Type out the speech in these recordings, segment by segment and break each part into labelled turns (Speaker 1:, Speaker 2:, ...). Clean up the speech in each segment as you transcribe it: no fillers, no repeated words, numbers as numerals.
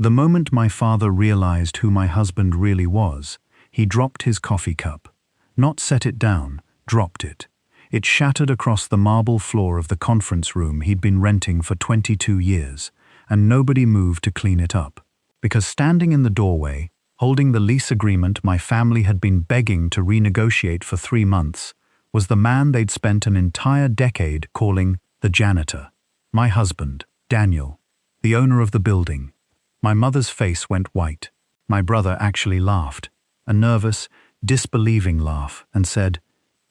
Speaker 1: The moment my father realized who my husband really was, he dropped his coffee cup. Not set it down, dropped it. It shattered across the marble floor of the conference room he'd been renting for 22 years, and nobody moved to clean it up. Because standing in the doorway, holding the lease agreement my family had been begging to renegotiate for 3 months, was the man they'd spent an entire decade calling the janitor. My husband, Daniel, the owner of the building. My mother's face went white. My brother actually laughed, a nervous, disbelieving laugh, and said,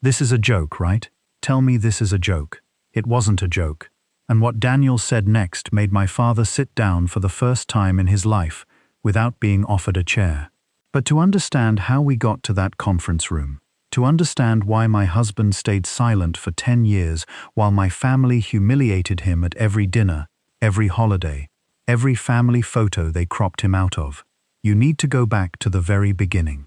Speaker 1: "This is a joke, right? Tell me this is a joke." It wasn't a joke. And what Daniel said next made my father sit down for the first time in his life without being offered a chair. But to understand how we got to that conference room, to understand why my husband stayed silent for 10 years while my family humiliated him at every dinner, every holiday, every family photo they cropped him out of, you need to go back to the very beginning.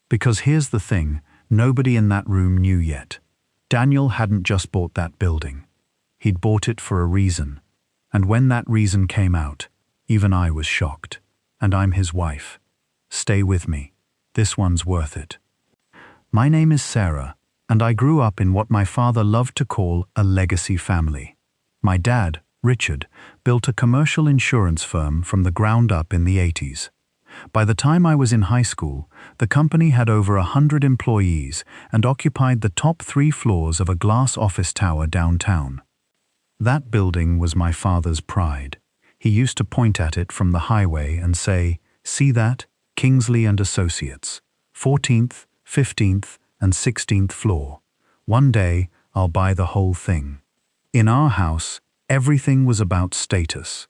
Speaker 1: Because here's the thing, nobody in that room knew yet. Daniel hadn't just bought that building. He'd bought it for a reason. And when that reason came out, even I was shocked. And I'm his wife. Stay with me. This one's worth it. My name is Sarah, and I grew up in what my father loved to call a legacy family. My dad, Richard, built a commercial insurance firm from the ground up in the 80s. By the time I was in high school, the company had over 100 employees and occupied the top 3 floors of a glass office tower downtown. That building was my father's pride. He used to point at it from the highway and say, "See that? Kingsley and Associates, 14th, 15th, and 16th floor. One day, I'll buy the whole thing." In our house, everything was about status.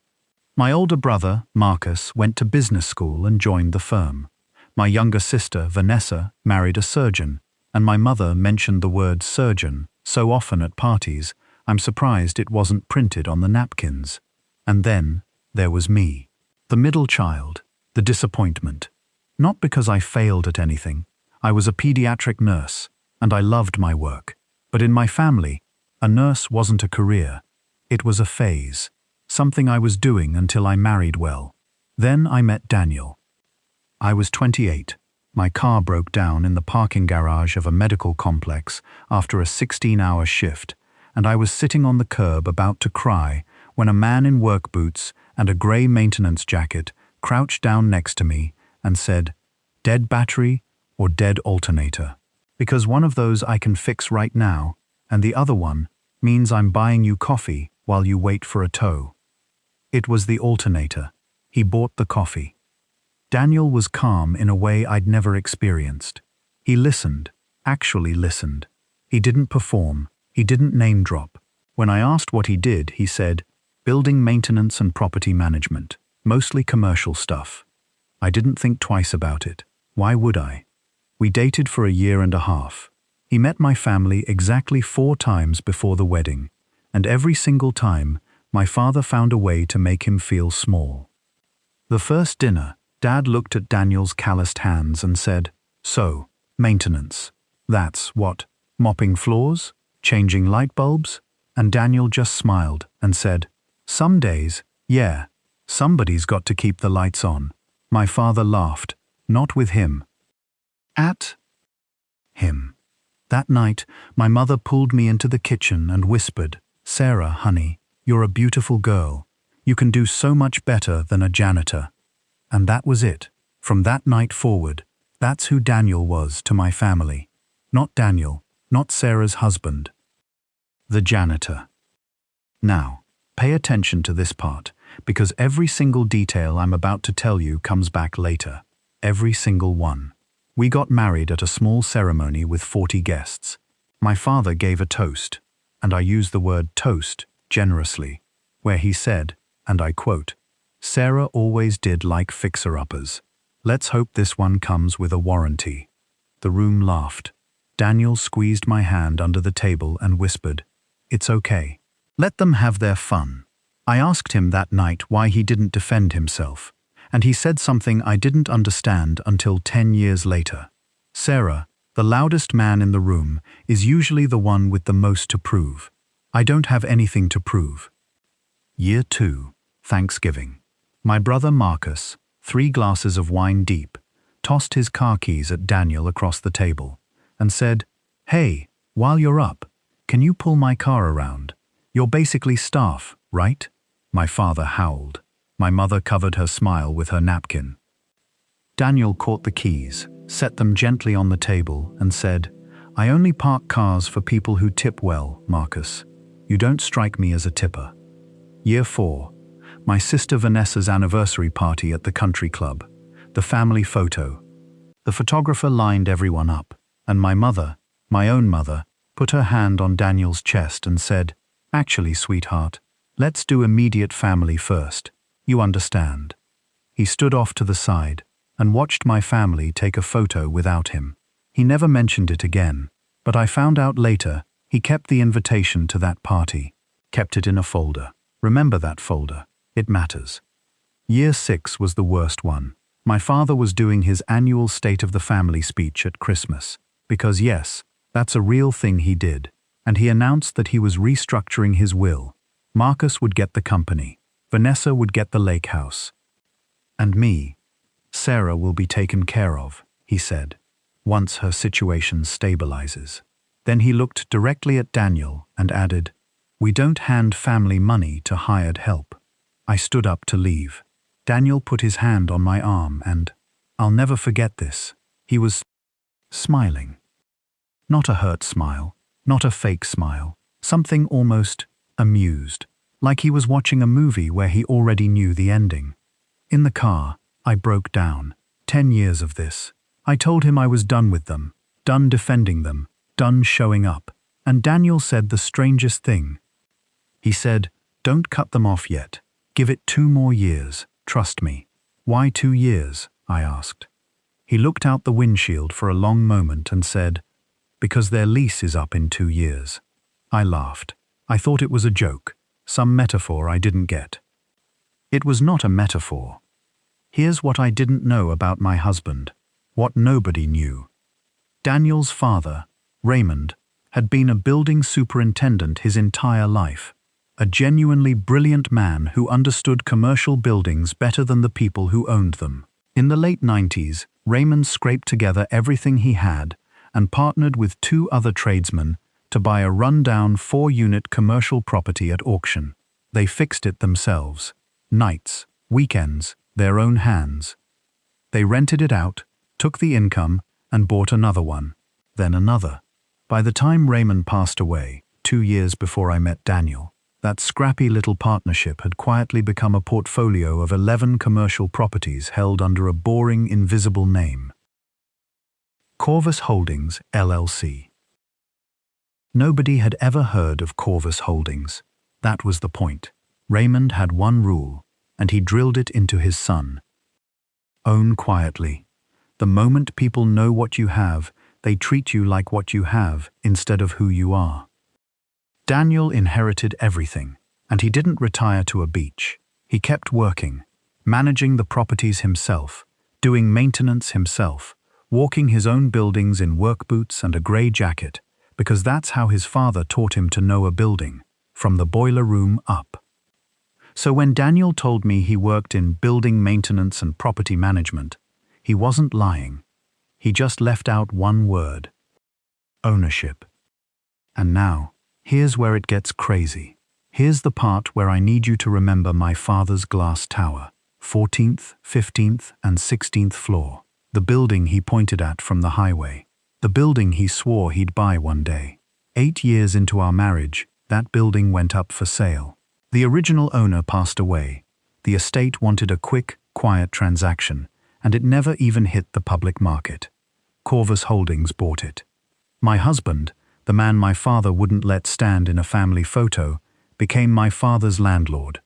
Speaker 1: My older brother, Marcus, went to business school and joined the firm. My younger sister, Vanessa, married a surgeon, and my mother mentioned the word surgeon so often at parties, I'm surprised it wasn't printed on the napkins. And then, there was me, the middle child, the disappointment. Not because I failed at anything. I was a pediatric nurse, and I loved my work. But in my family, a nurse wasn't a career. It was a phase, something I was doing until I married well. Then I met Daniel. I was 28. My car broke down in the parking garage of a medical complex after a 16-hour shift, and I was sitting on the curb about to cry when a man in work boots and a grey maintenance jacket crouched down next to me and said, "Dead battery or dead alternator? Because one of those I can fix right now, and the other one means I'm buying you coffee while you wait for a tow." It was the alternator. He bought the coffee. Daniel was calm in a way I'd never experienced. He listened, actually listened. He didn't perform. He didn't name drop. When I asked what he did, he said, "Building maintenance and property management, mostly commercial stuff." I didn't think twice about it. Why would I? We dated for a year and a half. He met my family exactly 4 times before the wedding, and every single time, my father found a way to make him feel small. The first dinner, Dad looked at Daniel's calloused hands and said, "So, maintenance. That's what? Mopping floors? Changing light bulbs?" And Daniel just smiled and said, "Some days, yeah, somebody's got to keep the lights on." My father laughed, not with him. At him. That night, my mother pulled me into the kitchen and whispered, "Sarah, honey, you're a beautiful girl. You can do so much better than a janitor." And that was it. From that night forward, that's who Daniel was to my family. Not Daniel, not Sarah's husband. The janitor. Now, pay attention to this part, because every single detail I'm about to tell you comes back later. Every single one. We got married at a small ceremony with 40 guests. My father gave a toast, and I use the word toast generously, where he said, and I quote, "Sarah always did like fixer-uppers. Let's hope this one comes with a warranty." The room laughed. Daniel squeezed my hand under the table and whispered, "It's okay. Let them have their fun." I asked him that night why he didn't defend himself, and he said something I didn't understand until 10 years later. "Sarah, the loudest man in the room, is usually the one with the most to prove. I don't have anything to prove." Year 2, Thanksgiving. My brother Marcus, 3 glasses of wine deep, tossed his car keys at Daniel across the table and said, "Hey, while you're up, can you pull my car around? You're basically staff, right?" My father howled. My mother covered her smile with her napkin. Daniel caught the keys, set them gently on the table, and said, "I only park cars for people who tip well, Marcus. You don't strike me as a tipper." Year 4. My sister Vanessa's anniversary party at the country club. The family photo. The photographer lined everyone up, and my mother, my own mother, put her hand on Daniel's chest and said, "Actually, sweetheart, let's do immediate family first. You understand." He stood off to the side and watched my family take a photo without him. He never mentioned it again, but I found out later he kept the invitation to that party, kept it in a folder. Remember that folder. It matters. Year 6 was the worst one. My father was doing his annual State of the Family speech at Christmas, because yes, that's a real thing he did, and he announced that he was restructuring his will. Marcus would get the company, Vanessa would get the lake house, and me, Sarah, will be taken care of, he said, once her situation stabilizes. Then he looked directly at Daniel and added, "We don't hand family money to hired help." I stood up to leave. Daniel put his hand on my arm and, I'll never forget this, he was smiling. Not a hurt smile, not a fake smile, something almost amused, like he was watching a movie where he already knew the ending. In the car, I broke down. 10 years of this. I told him I was done with them, done defending them, done showing up, and Daniel said the strangest thing. He said, "Don't cut them off yet. Give it 2 more years, trust me." "Why 2 years?" I asked. He looked out the windshield for a long moment and said, "Because their lease is up in 2 years." I laughed. I thought it was a joke, some metaphor I didn't get. It was not a metaphor. Here's what I didn't know about my husband, what nobody knew. Daniel's father, Raymond, had been a building superintendent his entire life. A genuinely brilliant man who understood commercial buildings better than the people who owned them. In the late 90s, Raymond scraped together everything he had and partnered with 2 other tradesmen to buy a rundown 4-unit commercial property at auction. They fixed it themselves. Nights, weekends, their own hands. They rented it out, took the income, and bought another one, then another. By the time Raymond passed away, 2 years before I met Daniel, that scrappy little partnership had quietly become a portfolio of 11 commercial properties held under a boring, invisible name. Corvus Holdings, LLC. Nobody had ever heard of Corvus Holdings. That was the point. Raymond had one rule, and he drilled it into his son. Own quietly. The moment people know what you have, they treat you like what you have instead of who you are. Daniel inherited everything, and he didn't retire to a beach. He kept working, managing the properties himself, doing maintenance himself, walking his own buildings in work boots and a grey jacket, because that's how his father taught him to know a building, from the boiler room up. So when Daniel told me he worked in building maintenance and property management, he wasn't lying. He just left out one word: ownership. And now, here's where it gets crazy. Here's the part where I need you to remember my father's glass tower, 14th, 15th, and 16th floor, the building he pointed at from the highway, the building he swore he'd buy one day. 8 years into our marriage, that building went up for sale. The original owner passed away. The estate wanted a quick, quiet transaction, and it never even hit the public market. Corvus Holdings bought it. My husband, the man my father wouldn't let stand in a family photo, became my father's landlord.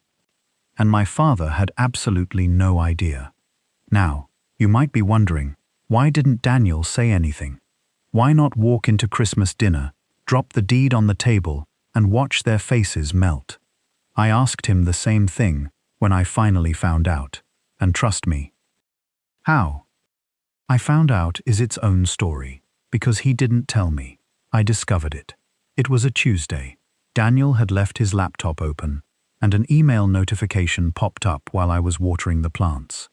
Speaker 1: And my father had absolutely no idea. Now, you might be wondering, why didn't Daniel say anything? Why not walk into Christmas dinner, drop the deed on the table, and watch their faces melt? I asked him the same thing when I finally found out, and trust me. How? I found out is its own story, because he didn't tell me. I discovered it. It was a Tuesday. Daniel had left his laptop open, and an email notification popped up while I was watering the plants.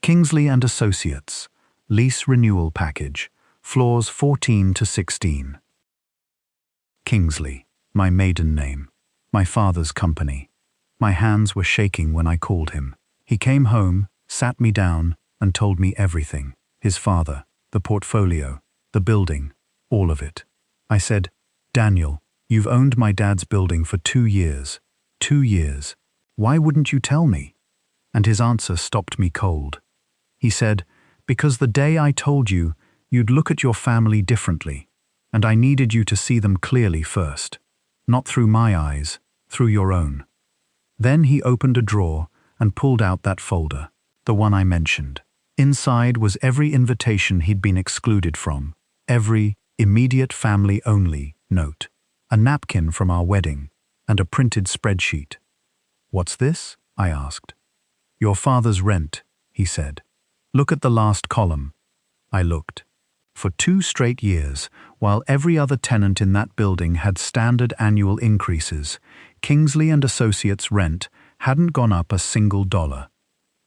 Speaker 1: Kingsley and Associates, lease renewal package, floors 14 to 16. Kingsley, my maiden name, my father's company. My hands were shaking when I called him. He came home, sat me down, and told me everything. His father, the portfolio, the building, all of it. I said, "Daniel, you've owned my dad's building for 2 years. 2 years. Why wouldn't you tell me?" And his answer stopped me cold. He said, "Because the day I told you, you'd look at your family differently, and I needed you to see them clearly first. Not through my eyes, through your own." Then he opened a drawer and pulled out that folder, the one I mentioned. Inside was every invitation he'd been excluded from, every immediate family only note, a napkin from our wedding, and a printed spreadsheet. "What's this?" I asked. "Your father's rent," he said. "Look at the last column." I looked. For 2 straight years, while every other tenant in that building had standard annual increases, Kingsley and Associates' rent hadn't gone up a single dollar.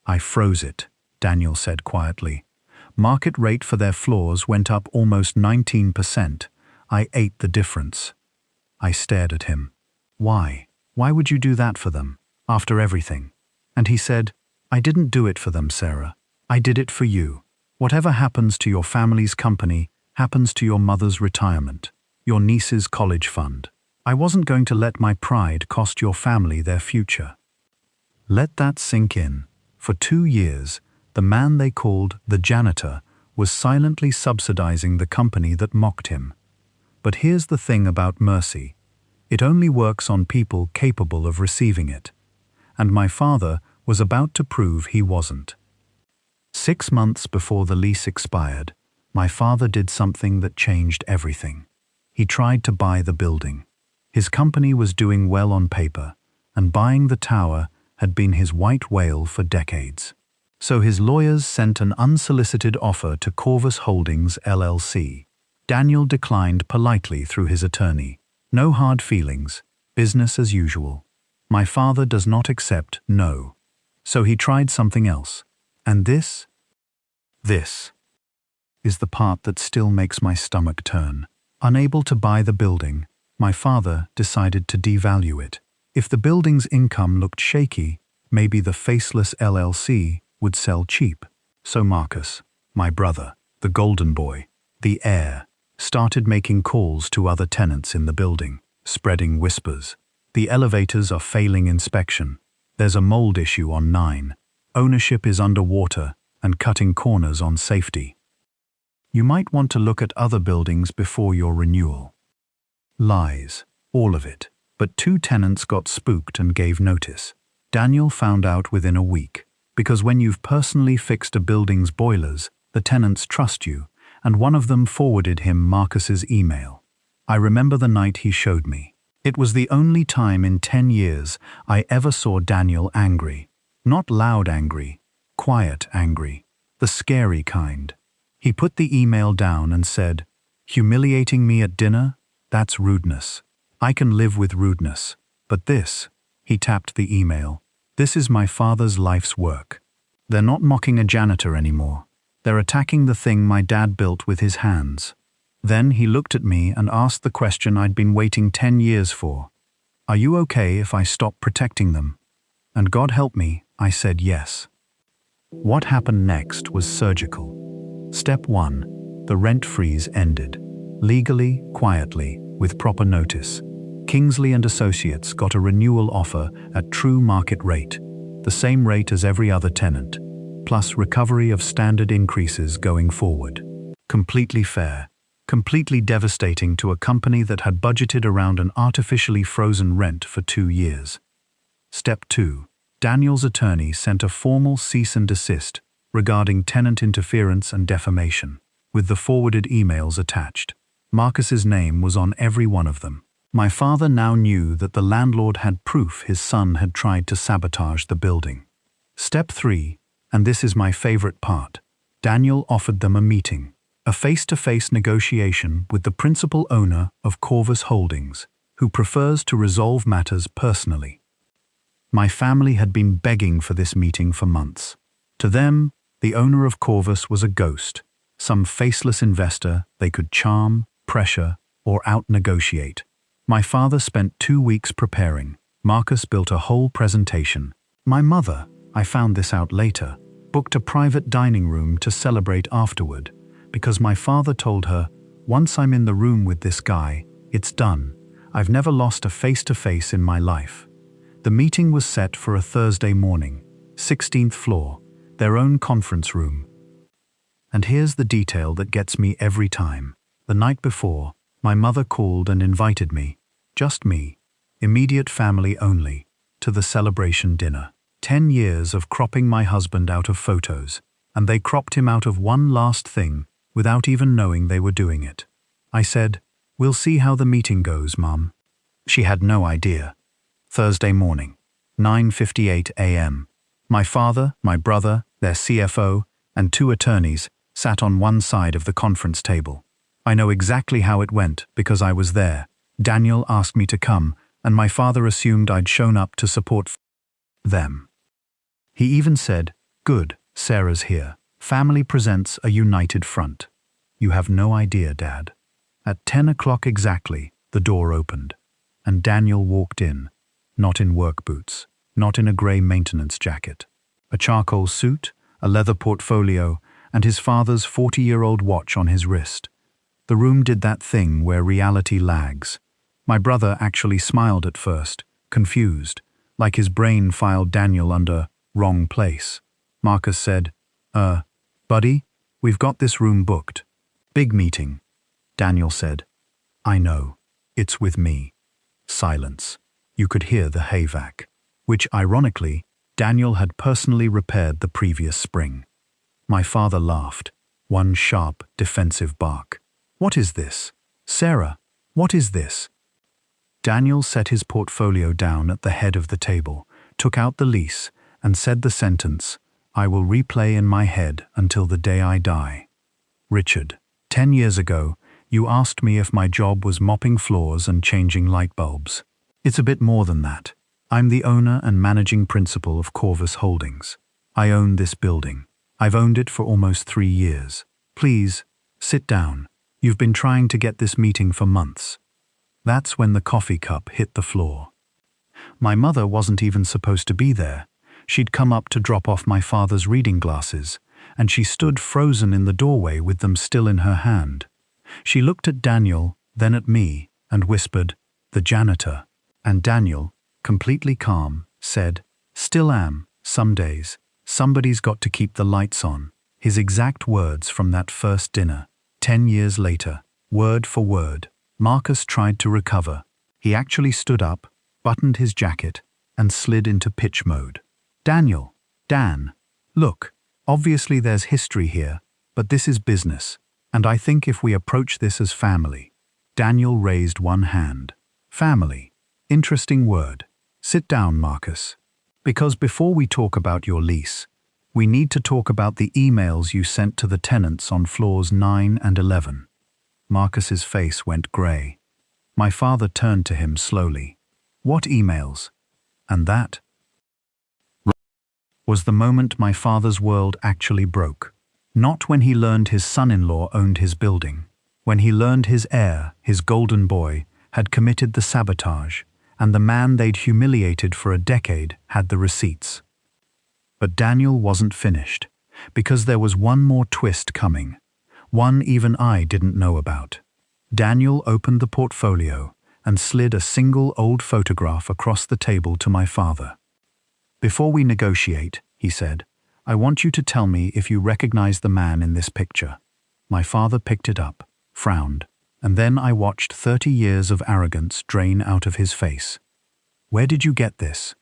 Speaker 1: "I froze it," Daniel said quietly. "Market rate for their floors went up almost 19%. I ate the difference." I stared at him. "Why? Why would you do that for them, after everything?" And he said, "I didn't do it for them, Sarah. I did it for you. Whatever happens to your family's company happens to your mother's retirement, your niece's college fund. I wasn't going to let my pride cost your family their future." Let that sink in. For 2 years, the man they called the janitor was silently subsidizing the company that mocked him. But here's the thing about mercy. It only works on people capable of receiving it. And my father was about to prove he wasn't. 6 months before the lease expired, my father did something that changed everything. He tried to buy the building. His company was doing well on paper, and buying the tower had been his white whale for decades. So his lawyers sent an unsolicited offer to Corvus Holdings LLC. Daniel declined politely through his attorney. No hard feelings, business as usual. My father does not accept no. So he tried something else. And this is the part that still makes my stomach turn. Unable to buy the building, my father decided to devalue it. If the building's income looked shaky, maybe the faceless LLC would sell cheap. So Marcus, my brother, the golden boy, the heir, started making calls to other tenants in the building, spreading whispers. "The elevators are failing inspection. There's a mold issue on 9. Ownership is underwater and cutting corners on safety. You might want to look at other buildings before your renewal." Lies, all of it. But 2 tenants got spooked and gave notice. Daniel found out within a week, because when you've personally fixed a building's boilers, the tenants trust you, and one of them forwarded him Marcus's email. I remember the night he showed me. It was the only time in 10 years I ever saw Daniel angry. Not loud angry, quiet angry, the scary kind. He put the email down and said, "Humiliating me at dinner? That's rudeness. I can live with rudeness. But this," he tapped the email, "this is my father's life's work. They're not mocking a janitor anymore. They're attacking the thing my dad built with his hands." Then he looked at me and asked the question I'd been waiting 10 years for. "Are you okay if I stop protecting them?" And God help me, I said yes. What happened next was surgical. Step 1, the rent freeze ended. Legally, quietly, with proper notice. Kingsley and Associates got a renewal offer at true market rate, the same rate as every other tenant, plus recovery of standard increases going forward. Completely fair. Completely devastating to a company that had budgeted around an artificially frozen rent for 2 years. Step 2. Daniel's attorney sent a formal cease and desist regarding tenant interference and defamation, with the forwarded emails attached. Marcus's name was on every one of them. My father now knew that the landlord had proof his son had tried to sabotage the building. Step 3, and this is my favorite part, Daniel offered them a meeting. A face-to-face negotiation with the principal owner of Corvus Holdings, who prefers to resolve matters personally. My family had been begging for this meeting for months. To them, the owner of Corvus was a ghost, some faceless investor they could charm, pressure, or out-negotiate. My father spent 2 weeks preparing. Marcus built a whole presentation. My mother, I found this out later, booked a private dining room to celebrate afterward, because my father told her, "Once I'm in the room with this guy, it's done. I've never lost a face-to-face in my life." The meeting was set for a Thursday morning, 16th floor, their own conference room. And here's the detail that gets me every time. The night before, my mother called and invited me, just me, immediate family only, to the celebration dinner. 10 years of cropping my husband out of photos, and they cropped him out of one last thing without even knowing they were doing it. I said, "We'll see how the meeting goes, Mum." She had no idea. Thursday morning, 9:58 a.m. My father, my brother, their CFO, and 2 attorneys sat on one side of the conference table. I know exactly how it went because I was there. Daniel asked me to come, and my father assumed I'd shown up to support them. He even said, "Good, Sarah's here. Family presents a united front." You have no idea, Dad. At 10 o'clock exactly, the door opened, and Daniel walked in, not in work boots, not in a grey maintenance jacket. A charcoal suit, a leather portfolio, and his father's 40-year-old watch on his wrist. The room did that thing where reality lags. My brother actually smiled at first, confused, like his brain filed Daniel under wrong place. Marcus said, Buddy, we've got this room booked. Big meeting." Daniel said, "I know. It's with me." Silence. You could hear the hayvac, which, ironically, Daniel had personally repaired the previous spring. My father laughed, one sharp, defensive bark. "What is this? Sarah, what is this?" Daniel set his portfolio down at the head of the table, took out the lease, and said the sentence, "I will replay in my head until the day I die." "Richard, 10 years ago, you asked me if my job was mopping floors and changing light bulbs. It's a bit more than that. I'm the owner and managing principal of Corvus Holdings. I own this building. I've owned it for almost 3 years. Please, sit down. You've been trying to get this meeting for months." That's when the coffee cup hit the floor. My mother wasn't even supposed to be there. She'd come up to drop off my father's reading glasses, and she stood frozen in the doorway with them still in her hand. She looked at Daniel, then at me, and whispered, "The janitor." And Daniel, completely calm, said, "Still am, some days. Somebody's got to keep the lights on." His exact words from that first dinner, 10 years later, word for word. Marcus tried to recover. He actually stood up, buttoned his jacket, and slid into pitch mode. Dan, look, obviously there's history here, but this is business, and I think if we approach this as family." Daniel raised one hand. "Family. Interesting word. Sit down, Marcus. Because before we talk about your lease, we need to talk about the emails you sent to the tenants on floors 9 and 11. Marcus's face went grey. My father turned to him slowly. "What emails?" And that was the moment my father's world actually broke. Not when he learned his son-in-law owned his building. When he learned his heir, his golden boy, had committed the sabotage, and the man they'd humiliated for a decade had the receipts. But Daniel wasn't finished, because there was one more twist coming, one even I didn't know about. Daniel opened the portfolio and slid a single old photograph across the table to my father. "Before we negotiate," he said, "I want you to tell me if you recognize the man in this picture." My father picked it up, frowned, and then I watched 30 years of arrogance drain out of his face. "Where did you get this?"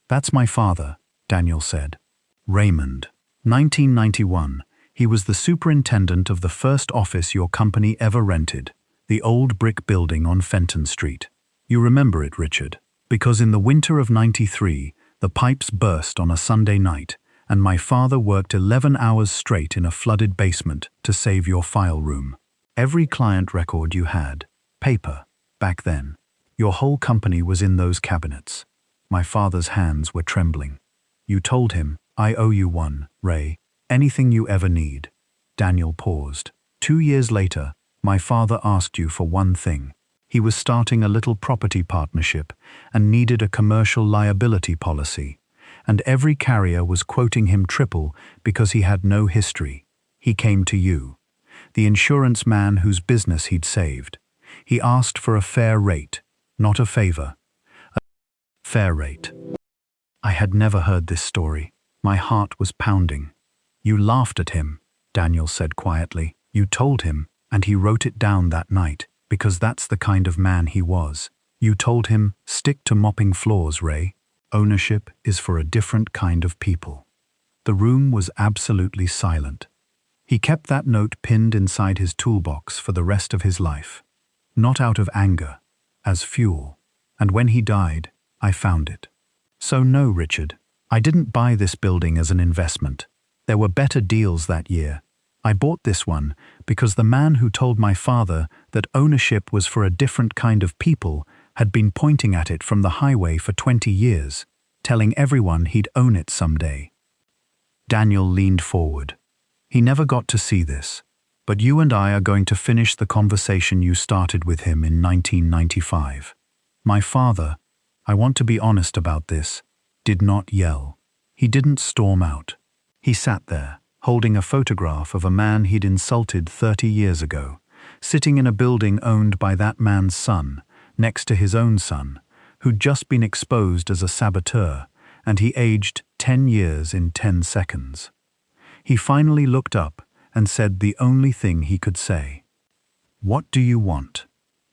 Speaker 1: "That's my father," Daniel said. "Raymond. 1991. He was the superintendent of the first office your company ever rented, the old brick building on Fenton Street. You remember it, Richard, because in the winter of '93, the pipes burst on a Sunday night, and my father worked 11 hours straight in a flooded basement to save your file room. Every client record you had, paper, back then, Your whole company was in those cabinets. My father's hands were trembling. You told him, I owe you one, Ray. Anything you ever need. Daniel paused. 2 years later, my father asked you for one thing. He was starting a little property partnership and needed a commercial liability policy. And every carrier was quoting him triple because he had no history. He came to you, the insurance man whose business he'd saved. He asked for a fair rate, not a favor. A fair rate. I had never heard this story. My heart was pounding. You laughed at him, Daniel said quietly. You told him, and he wrote it down that night, because that's the kind of man he was. You told him, stick to mopping floors, Ray. Ownership is for a different kind of people. The room was absolutely silent. He kept that note pinned inside his toolbox for the rest of his life. Not out of anger, as fuel. And when he died, I found it. So no, Richard, I didn't buy this building as an investment. There were better deals that year. I bought this one because the man who told my father that ownership was for a different kind of people had been pointing at it from the highway for 20 years, telling everyone he'd own it someday. Daniel leaned forward. He never got to see this, but you and I are going to finish the conversation you started with him in 1995. My father, I want to be honest about this, did not yell. He didn't storm out. He sat there, holding a photograph of a man he'd insulted 30 years ago, sitting in a building owned by that man's son, next to his own son, who'd just been exposed as a saboteur, and he aged 10 years in 10 seconds. He finally looked up and said the only thing he could say. What do you want?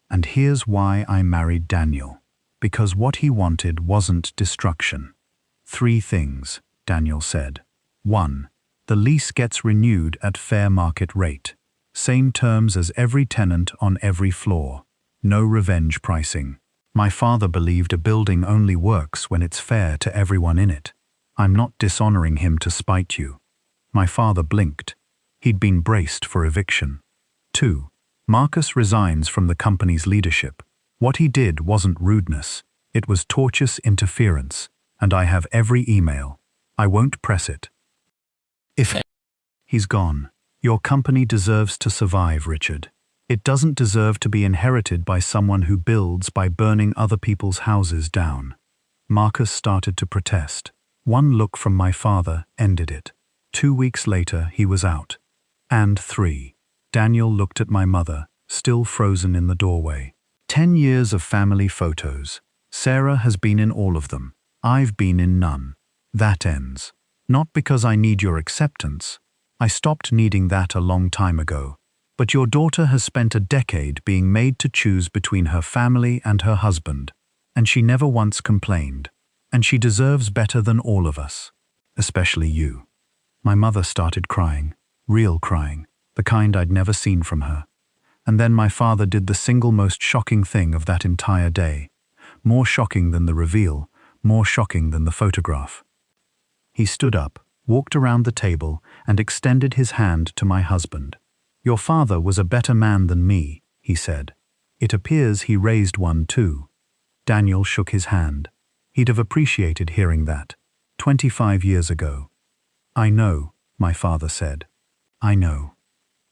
Speaker 1: And here's why I married Daniel. Because what he wanted wasn't destruction. 3 things, Daniel said. 1. The lease gets renewed at fair market rate. Same terms as every tenant on every floor. No revenge pricing. My father believed a building only works when it's fair to everyone in it. I'm not dishonoring him to spite you. My father blinked. He'd been braced for eviction. 2. Marcus resigns from the company's leadership. What he did wasn't rudeness. It was tortious interference. And I have every email. I won't press it. If he's gone, your company deserves to survive, Richard. It doesn't deserve to be inherited by someone who builds by burning other people's houses down. Marcus started to protest. One look from my father ended it. 2 weeks later, he was out. And 3. Daniel looked at my mother, still frozen in the doorway. 10 years of family photos. Sarah has been in all of them. I've been in none. That ends. Not because I need your acceptance. I stopped needing that a long time ago. But your daughter has spent a decade being made to choose between her family and her husband, and she never once complained. And she deserves better than all of us. Especially you. My mother started crying. Real crying. The kind I'd never seen from her. And then my father did the single most shocking thing of that entire day. More shocking than the reveal, more shocking than the photograph. He stood up, walked around the table, and extended his hand to my husband. Your father was a better man than me, he said. It appears he raised one too. Daniel shook his hand. He'd have appreciated hearing that. 25 years ago. I know, my father said. I know.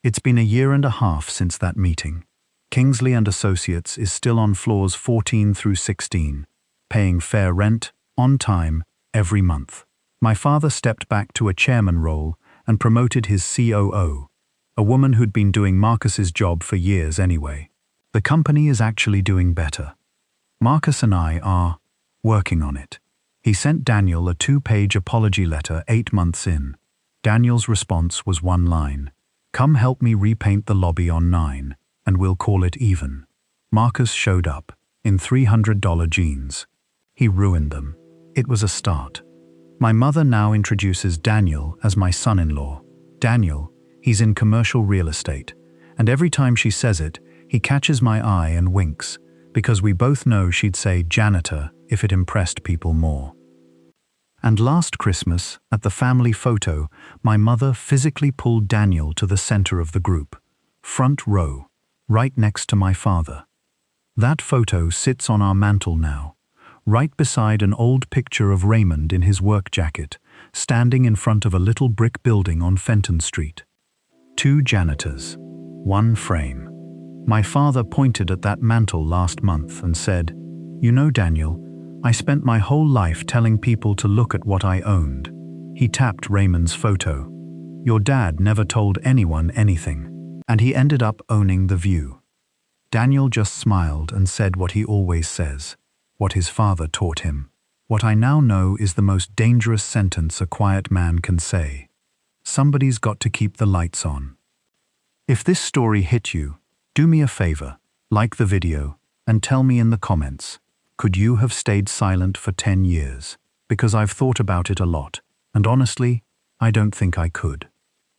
Speaker 1: It's been a year and a half since that meeting. Kingsley and Associates is still on floors 14 through 16, paying fair rent, on time, every month. My father stepped back to a chairman role and promoted his COO, a woman who'd been doing Marcus's job for years anyway. The company is actually doing better. Marcus and I are working on it. He sent Daniel a 2-page apology letter 8 months in. Daniel's response was 1 line. Come help me repaint the lobby on 9, and we'll call it even. Marcus showed up, in $300 jeans. He ruined them. It was a start. My mother now introduces Daniel as my son-in-law. Daniel, he's in commercial real estate, and every time she says it, he catches my eye and winks, because we both know she'd say janitor if it impressed people more. And last Christmas, at the family photo, my mother physically pulled Daniel to the center of the group, front row, right next to my father. That photo sits on our mantel now, right beside an old picture of Raymond in his work jacket, standing in front of a little brick building on Fenton Street. 2 janitors, 1 frame. My father pointed at that mantel last month and said, "You know, Daniel, I spent my whole life telling people to look at what I owned." He tapped Raymond's photo. "Your dad never told anyone anything, and he ended up owning the view." Daniel just smiled and said what he always says, what his father taught him. "What I now know is the most dangerous sentence a quiet man can say. Somebody's got to keep the lights on." If this story hit you, do me a favor, like the video, and tell me in the comments, could you have stayed silent for 10 years? Because I've thought about it a lot, and honestly, I don't think I could.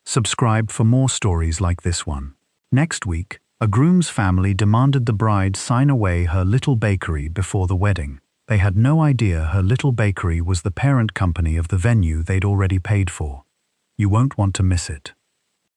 Speaker 1: Subscribe for more stories like this one. Next week, a groom's family demanded the bride sign away her little bakery before the wedding. They had no idea her little bakery was the parent company of the venue they'd already paid for. You won't want to miss it.